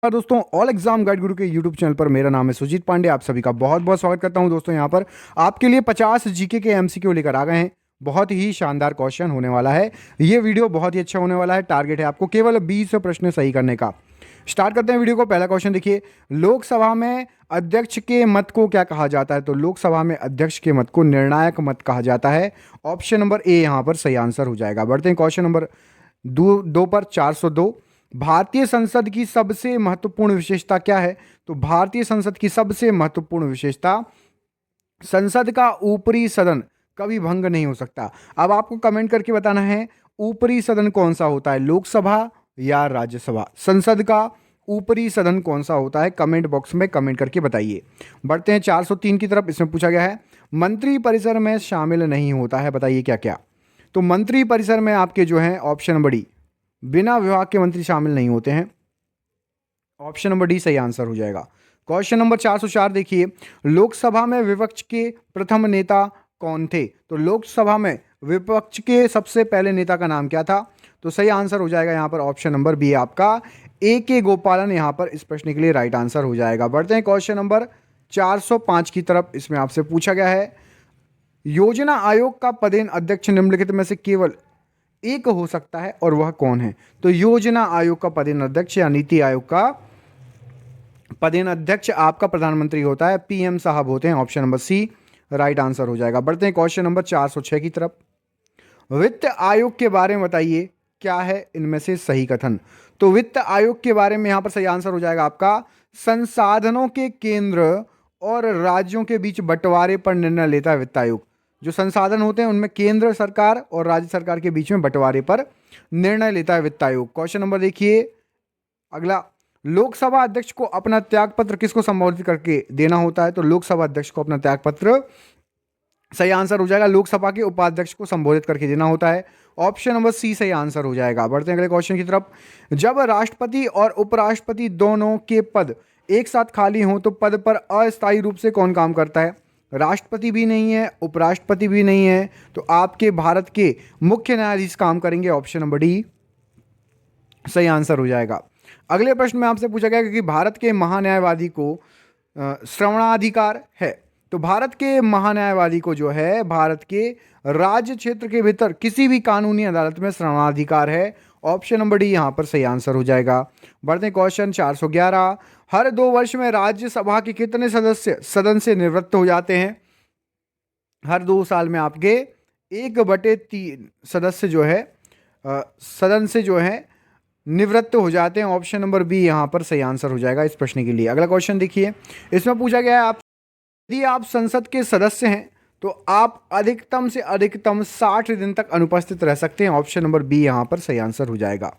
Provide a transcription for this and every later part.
दोस्तों, all exam guide गुरु के YouTube channel पर मेरा नाम है सुजीत पांडे। आप सभी का बहुत बहुत स्वागत करता हूं। दोस्तों, यहां पर आपके लिए 50 जीके के एमसीक्यू लेकर आ गए हैं। बहुत ही शानदार क्वेश्चन होने वाला है। ये वीडियो बहुत ही अच्छा होने वाला है। टारगेट है आपको केवल 20 प्रश्न सही करने का। स्टार्ट करते हैं वीडियो को। पहला क्वेश्चन देखिए, लोकसभा में अध्यक्ष के मत को क्या कहा जाता है? तो लोकसभा में अध्यक्ष के मत को निर्णायक मत कहा जाता है। ऑप्शन नंबर ए यहां पर सही आंसर हो जाएगा। बढ़ते हैं क्वेश्चन नंबर दो पर। 402, भारतीय संसद की सबसे महत्वपूर्ण विशेषता क्या है? तो भारतीय संसद की सबसे महत्वपूर्ण विशेषता, संसद का ऊपरी सदन कभी भंग नहीं हो सकता। अब आपको कमेंट करके बताना है ऊपरी सदन कौन सा होता है, लोकसभा या राज्यसभा। संसद का ऊपरी सदन कौन सा होता है, कमेंट बॉक्स में कमेंट करके बताइए। बढ़ते हैं 403 की तरफ। इसमें पूछा गया है मंत्री परिसर में शामिल नहीं होता है, बताइए क्या क्या। तो मंत्री परिसर में आपके जो है ऑप्शन नंबर डी, बिना विभाग के मंत्री शामिल नहीं होते हैं। ऑप्शन नंबर डी सही आंसर हो जाएगा। क्वेश्चन नंबर 404 देखिए, लोकसभा में विपक्ष के प्रथम नेता कौन थे? तो लोकसभा में विपक्ष के सबसे पहले नेता का नाम क्या था? तो सही आंसर हो जाएगा यहां पर ऑप्शन नंबर बी आपका ए के गोपालन यहां पर इस प्रश्न के लिए राइट आंसर हो जाएगा। बढ़ते हैं क्वेश्चन नंबर 405 की तरफ। इसमें आपसे पूछा गया है योजना आयोग का पदेन अध्यक्ष निम्नलिखित में से केवल एक हो सकता है और वह कौन है? तो योजना आयोग का पदेन अध्यक्ष या नीति आयोग का पदेन अध्यक्ष आपका प्रधानमंत्री होता है, पीएम साहब होते हैं। Option number C right answer हो जाएगा। बढ़ते हैं क्वेश्चन नंबर 406 की तरफ। वित्त आयोग के बारे में बताइए क्या है इनमें से सही कथन? तो वित्त आयोग के बारे में यहां पर सही आंसर हो जाएगा आपका संसाधनों के केंद्र और राज्यों के बीच बंटवारे पर निर्णय लेता है वित्त आयोग। जो संसाधन होते हैं उनमें केंद्र सरकार और राज्य सरकार के बीच में बंटवारे पर निर्णय लेता है वित्त आयोग। क्वेश्चन नंबर देखिए अगला, लोकसभा अध्यक्ष को अपना त्यागपत्र किसको संबोधित करके देना होता है? तो लोकसभा अध्यक्ष को अपना त्यागपत्र, सही आंसर हो जाएगा, लोकसभा के उपाध्यक्ष को संबोधित करके देना होता है। ऑप्शन नंबर सी सही आंसर हो जाएगा। बढ़ते हैं अगले क्वेश्चन की तरफ। जब राष्ट्रपति और उपराष्ट्रपति दोनों के पद एक साथ खाली हों तो पद पर अस्थायी रूप से कौन काम करता है? राष्ट्रपति भी नहीं है, उपराष्ट्रपति भी नहीं है, तो आपके भारत के मुख्य न्यायाधीश काम करेंगे। ऑप्शन नंबर डी सही आंसर हो जाएगा। अगले प्रश्न में आपसे पूछा गया कि भारत के महान्यायवादी को श्रवणाधिकार है। तो भारत के महान्यायवादी को जो है भारत के राज्य क्षेत्र के भीतर किसी भी कानूनी अदालत में श्रवणाधिकार है। ऑप्शन नंबर डी यहां पर सही आंसर हो जाएगा। बढ़ते हैं क्वेश्चन 411, हर 2 वर्ष में राज्यसभा के कितने सदस्य सदन से निवृत्त हो जाते हैं? हर 2 साल में आपके 1/3 सदस्य जो है सदन से जो है निवृत्त हो जाते हैं। ऑप्शन नंबर बी यहां पर सही आंसर हो जाएगा इस प्रश्न के लिए। अगला क्वेश्चन देखिए, इसमें पूछा गया है आप यदि आप संसद के सदस्य हैं तो आप अधिकतम से अधिकतम 60 दिन तक अनुपस्थित रह सकते हैं। ऑप्शन नंबर बी यहां पर सही आंसर हो जाएगा।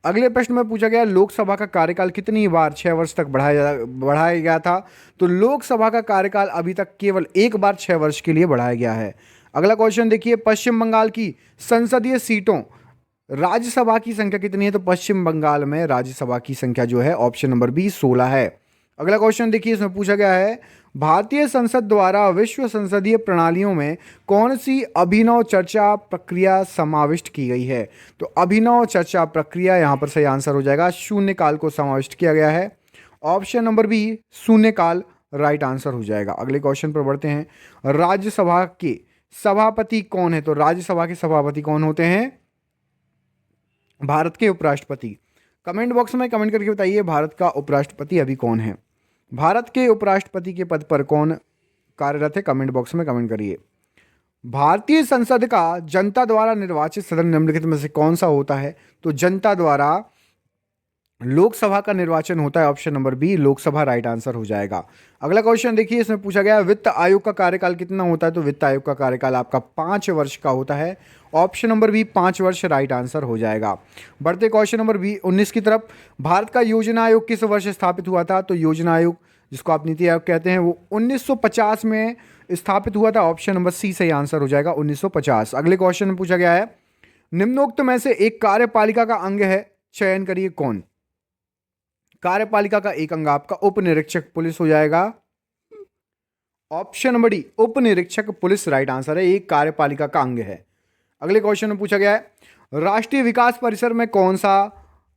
अगले प्रश्न में पूछा गया लोकसभा का कार्यकाल कितनी बार 6 वर्ष तक बढ़ाया गया था? तो लोकसभा का कार्यकाल अभी तक केवल एक बार 6 वर्ष के लिए बढ़ाया गया है। अगला क्वेश्चन देखिए, पश्चिम बंगाल की संसदीय सीटों राज्यसभा की संख्या कितनी है? तो पश्चिम बंगाल में राज्यसभा की संख्या जो है ऑप्शन नंबर बी 16 है। अगला क्वेश्चन देखिए, इसमें पूछा गया है भारतीय संसद द्वारा विश्व संसदीय प्रणालियों में कौन सी अभिनव चर्चा प्रक्रिया समाविष्ट की गई है? तो अभिनव चर्चा प्रक्रिया यहां पर सही आंसर हो जाएगा, शून्यकाल को समाविष्ट किया गया है। ऑप्शन नंबर बी शून्यकाल राइट आंसर हो जाएगा। अगले क्वेश्चन पर बढ़ते हैं, राज्यसभा के सभापति कौन है? तो राज्यसभा के सभापति कौन होते हैं? भारत के उपराष्ट्रपति। कमेंट बॉक्स में कमेंट करके बताइए भारत का उपराष्ट्रपति अभी कौन है? भारत के उपराष्ट्रपति के पद पर कौन कार्यरत है? कमेंट बॉक्स में कमेंट करिए। भारतीय संसद का जनता द्वारा निर्वाचित सदन निम्नलिखित में से कौन सा होता है? तो जनता द्वारा लोकसभा का निर्वाचन होता है। Option number B Lok Sabha right answer हो जाएगा। अगला क्वेश्चन देखिए, इसमें पूछा गया वित्त आयोग का कार्यकाल कितना होता है? तो वित्त आयोग का कार्यकाल आपका 5 वर्ष का होता है। ऑप्शन नंबर बी 5 वर्ष राइट आंसर हो जाएगा। बढ़ते क्वेश्चन नंबर बी 19 की तरफ, भारत का योजना आयोग किस वर्ष स्थापित हुआ था? तो योजना आयोग जिसको आप नीति आयोग कहते हैं वो 1950 में स्थापित हुआ था। ऑप्शन नंबर सी सही आंसर हो जाएगा 1950। अगले क्वेश्चन में पूछा गया है निम्नोक्त में से एक कार्यपालिका का अंग है, चयन करिए कौन? कार्यपालिका का एक अंग आपका उप निरीक्षक पुलिस हो जाएगा। ऑप्शन नंबर डी उप निरीक्षक पुलिस राइट आंसर है, एक कार्यपालिका का अंग है। अगले क्वेश्चन में पूछा गया है राष्ट्रीय विकास परिसर में कौन सा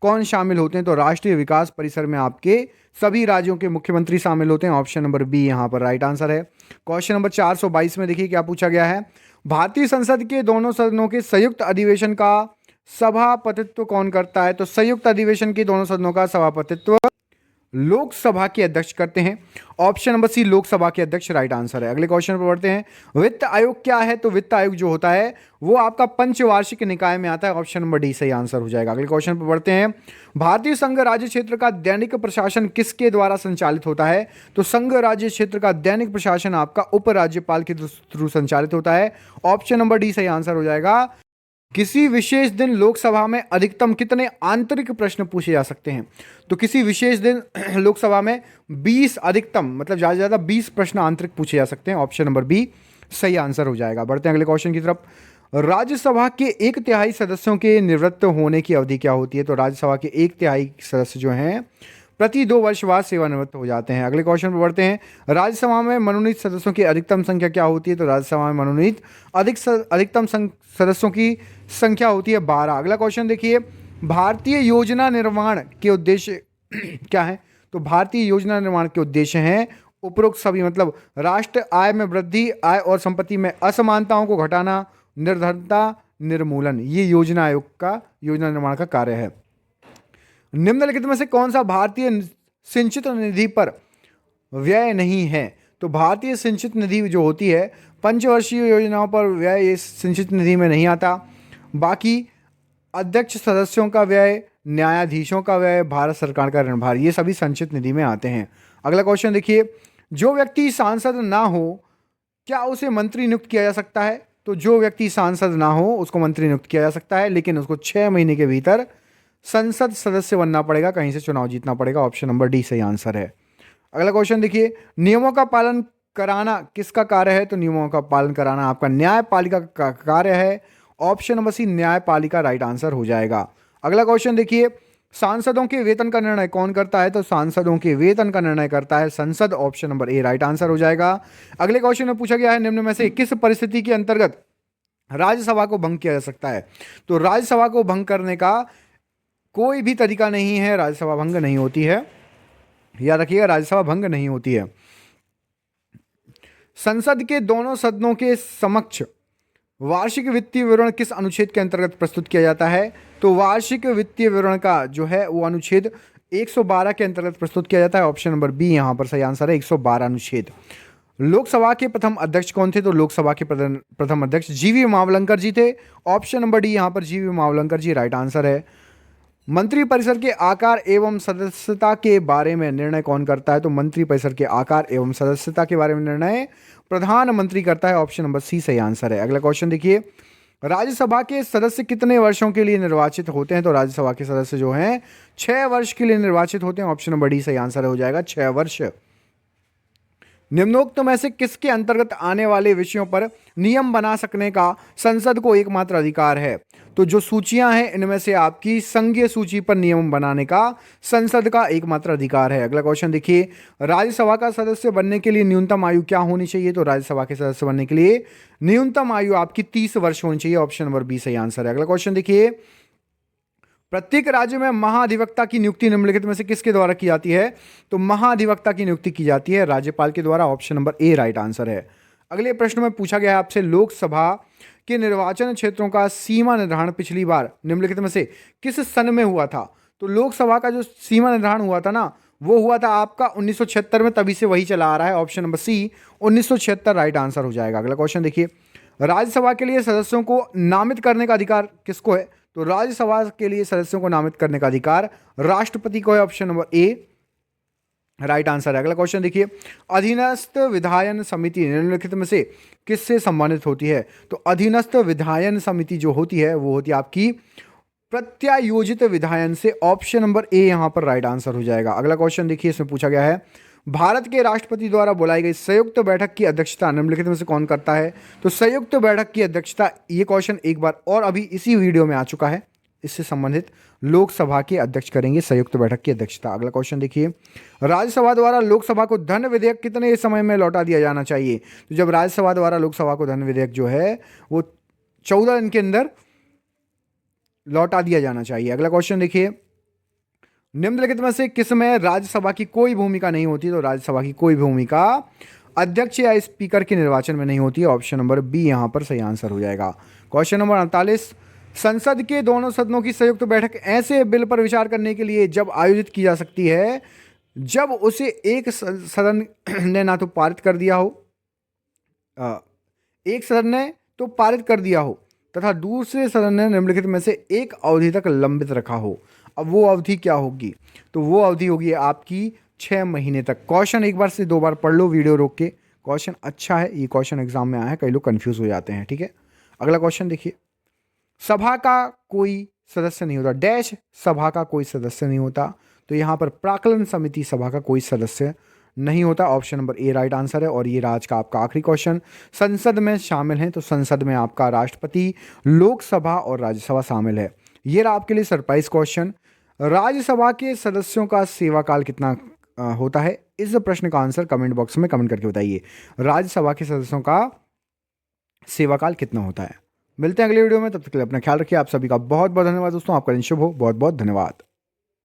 कौन शामिल होते हैं? तो राष्ट्रीय विकास परिषद में आपके सभी राज्यों के मुख्यमंत्री शामिल होते हैं। ऑप्शन नंबर बी यहाँ पर राइट आंसर है। क्वेश्चन नंबर 422 में देखिए क्या पूछा गया है। भारतीय संसद के दोनों सदनों के संयुक्त अधिवेशन का सभापतित्व कौन करता है? तो संयुक्त अधिवेशन के दोनों सदनों का सभापतित्व लोकसभा के अध्यक्ष करते हैं। ऑप्शन नंबर सी लोकसभा के अध्यक्ष राइट आंसर है। अगले क्वेश्चन पर बढ़ते हैं। वित्त आयोग क्या है? तो वित्त आयोग जो होता है वो आपका पंचवार्षिक निकाय में आता है। ऑप्शन नंबर डी सही आंसर हो जाएगा। अगले क्वेश्चन पर बढ़ते हैं। भारतीय संघ राज्य क्षेत्र का दैनिक प्रशासन किसके द्वारा संचालित होता है? तो संघ राज्य क्षेत्र का दैनिक प्रशासन आपका उपराज्यपाल के थ्रू संचालित होता है। ऑप्शन नंबर डी सही आंसर हो जाएगा। किसी विशेष दिन लोकसभा में अधिकतम कितने आंतरिक प्रश्न पूछे जा सकते हैं? तो किसी विशेष दिन लोकसभा में 20 अधिकतम मतलब ज़्यादा से ज़्यादा 20 प्रश्न आंतरिक पूछे जा सकते हैं। ऑप्शन नंबर बी सही आंसर हो जाएगा। बढ़ते हैं अगले क्वेश्चन की तरफ। राज्यसभा के 1/3 सदस्यों के निवृत्त होने की अवधि क्या होती है? तो राज्यसभा के 1/3 सदस्य जो हैं प्रति 2 वर्ष बाद सेवानिवृत्त हो जाते हैं। अगले क्वेश्चन पर बढ़ते हैं। राज्यसभा में मनोनीत सदस्यों की अधिकतम संख्या क्या होती है? तो राज्यसभा में मनोनीत अधिकतम सदस्यों की संख्या होती है 12। अगला क्वेश्चन देखिए। भारतीय योजना निर्माण के उद्देश्य क्या है? तो भारतीय योजना निर्माण के उद्देश्य हैं उपरोक्त सभी मतलब राष्ट्र आय में वृद्धि, आय और संपत्ति में असमानताओं को घटाना, निर्धनता निर्मूलन। ये योजना आयोग का योजना निर्माण का कार्य है। निम्नलिखित में से कौन सा भारतीय सिंचित निधि पर व्यय नहीं है? तो भारतीय सिंचित निधि जो होती है पंचवर्षीय योजनाओं पर व्यय ये सिंचित निधि में नहीं आता। बाकी अध्यक्ष सदस्यों का व्यय, न्यायाधीशों का व्यय, भारत सरकार का ऋण भार, ये सभी संचित निधि में आते हैं। अगला क्वेश्चन देखिए। जो व्यक्ति सांसद ना हो क्या उसे मंत्री नियुक्त किया जा सकता है? तो जो व्यक्ति सांसद ना हो उसको मंत्री नियुक्त किया जा सकता है, लेकिन उसको 6 महीने के भीतर संसद सदस्य बनना पड़ेगा, कहीं से चुनाव जीतना पड़ेगा। ऑप्शन नंबर डी सही आंसर है। अगला क्वेश्चन देखिए। नियमों का पालन कराना किसका कार्य है? तो नियमों का पालन कराना आपका न्यायपालिका का कार्य है। ऑप्शन नंबर सी न्यायपालिका राइट आंसर हो जाएगा। अगला क्वेश्चन देखिए। सांसदों के वेतन का निर्णय कौन करता है? तो सांसदों के वेतन का निर्णय करता है संसद। Option number A right answer हो जाएगा। अगले क्वेश्चन में पूछा गया है निम्न में से किस परिस्थिति के अंतर्गत राज्यसभा को भंग किया जा सकता है? तो राज्यसभा को भंग करने का कोई भी तरीका नहीं है, राज्यसभा भंग नहीं होती है। याद रखिएगा राज्यसभा भंग नहीं होती है। संसद के दोनों सदनों के समक्ष वार्षिक वित्तीय विवरण किस अनुच्छेद के अंतर्गत प्रस्तुत किया जाता है? तो वार्षिक वित्तीय विवरण का जो है वो अनुच्छेद 112 के अंतर्गत प्रस्तुत किया जाता है। ऑप्शन नंबर बी यहां पर सही आंसर है, 112 अनुच्छेद। लोकसभा के प्रथम अध्यक्ष कौन थे? तो लोकसभा के प्रथम अध्यक्ष जीवी मावलंकर जी थे। ऑप्शन नंबर डी यहां पर जीवी मावलंकर जी राइट आंसर है। मंत्रिपरिषद के आकार एवं सदस्यता के बारे में निर्णय कौन करता है? तो मंत्रिपरिषद के आकार एवं सदस्यता के बारे में निर्णय प्रधानमंत्री करता है। ऑप्शन नंबर सी सही आंसर है। अगला क्वेश्चन देखिए। राज्यसभा के सदस्य कितने वर्षों के लिए निर्वाचित होते हैं? तो राज्यसभा के सदस्य जो हैं 6 वर्ष के लिए निर्वाचित होते हैं। ऑप्शन नंबर डी सही आंसर हो जाएगा, 6 वर्ष। निम्नोक्त में से किसके अंतर्गत आने वाले विषयों पर नियम बना सकने का संसद को एकमात्र अधिकार है? तो जो सूचियां हैं इनमें से आपकी संघीय सूची पर नियम बनाने का संसद का एकमात्र अधिकार है। अगला क्वेश्चन देखिए। राज्यसभा का सदस्य बनने के लिए न्यूनतम आयु क्या होनी चाहिए? तो राज्यसभा के सदस्य बनने के लिए न्यूनतम आयु आपकी 30 वर्ष होनी चाहिए। ऑप्शन नंबर बी सही आंसर है। अगला क्वेश्चन देखिए। प्रत्येक राज्य में महाधिवक्ता की नियुक्ति निम्नलिखित में से किसके द्वारा की जाती है? तो महाधिवक्ता की नियुक्ति की जाती है राज्यपाल के द्वारा। Option number A right answer है। अगले प्रश्न में पूछा गया है आपसे लोकसभा के निर्वाचन क्षेत्रों का सीमा निर्धारण पिछली बार निम्नलिखित में से किस सन में हुआ था? तो लोकसभा का जो सीमा निर्धारण हुआ था ना वो हुआ था आपका 1976 में, तभी से वही चला आ रहा है। Option number C 1976 right answer हो जाएगा। अगला क्वेश्चन देखिए। राज्यसभा के लिए सदस्यों को नामित करने का अधिकार किसको है? तो राज्यसभा के लिए सदस्यों को नामित करने का अधिकार राष्ट्रपति को है। Option number A right answer है। अगला क्वेश्चन देखिए। अधीनस्थ विधायन समिति निम्नलिखित में से किससे संबंधित होती है? तो अधीनस्थ विधायन समिति जो होती है वो होती है आपकी प्रत्यायोजित विधायन से। ऑप्शन नंबर ए यहां पर राइट आंसर हो जाएगा। अगला क्वेश्चन देखिए। इसमें पूछा गया है भारत के राष्ट्रपति द्वारा बुलाई गई संयुक्त बैठक की अध्यक्षता निम्नलिखित में से कौन करता है? तो संयुक्त बैठक की अध्यक्षता, ये क्वेश्चन एक बार और अभी इसी वीडियो में आ चुका है, इससे संबंधित लोकसभा के अध्यक्ष करेंगे संयुक्त बैठक की अध्यक्षता। अगला क्वेश्चन देखिए। राज्यसभा द्वारा लोकसभा को धन विधेयक कितने समय में लौटा दिया जाना चाहिए? तो जब राज्यसभा द्वारा लोकसभा को धन विधेयक जो है वो 14 दिन के अंदर लौटा दिया जाना चाहिए। अगला क्वेश्चन देखिए। निम्नलिखित में से किसमें राज्यसभा की कोई भूमिका नहीं होती? तो राज्यसभा की कोई भूमिका अध्यक्ष या स्पीकर के निर्वाचन में नहीं होती है। ऑप्शन नंबर बी यहां पर सही आंसर हो जाएगा। क्वेश्चन नंबर 48, संसद के दोनों सदनों की संयुक्त बैठक ऐसे बिल पर विचार करने के लिए जब आयोजित की जा सकती है जब उसे एक सदन ने ना तो पारित कर दिया हो, एक सदन ने तो पारित कर दिया हो तथा दूसरे सदन ने निम्नलिखित में से एक अवधि तक लंबित रखा हो। अब वो अवधि क्या होगी? तो वो अवधि होगी आपकी 6 महीने तक। क्वेश्चन एक बार से 2 बार पढ़ लो वीडियो रोक के, क्वेश्चन अच्छा है, ये क्वेश्चन एग्जाम में आया है, कई लोग कंफ्यूज हो जाते हैं। ठीक है, अगला क्वेश्चन देखिए। सभा का कोई सदस्य नहीं होता, डैश सभा का कोई सदस्य नहीं होता। तो यहां पर प्राक्कलन समिति सभा का कोई सदस्य नहीं होता। Option number A right answer है। और ये आज का आपका आखिरी क्वेश्चन, संसद में शामिल हैं तो संसद में आपका राष्ट्रपति, लोकसभा और राज्यसभा शामिल है। ये रहा आपके लिए सरप्राइज क्वेश्चन। राज्यसभा के सदस्यों का सेवा काल कितना होता है? इस प्रश्न का आंसर कमेंट बॉक्स में कमेंट करके बताइए। राज्यसभा के सदस्यों का सेवा काल कितना होता है? मिलते हैं अगले वीडियो में, तब तक के लिए अपना ख्याल रखिए। आप सभी का बहुत बहुत धन्यवाद दोस्तों, आपका दिन शुभ हो। बहुत बहुत धन्यवाद।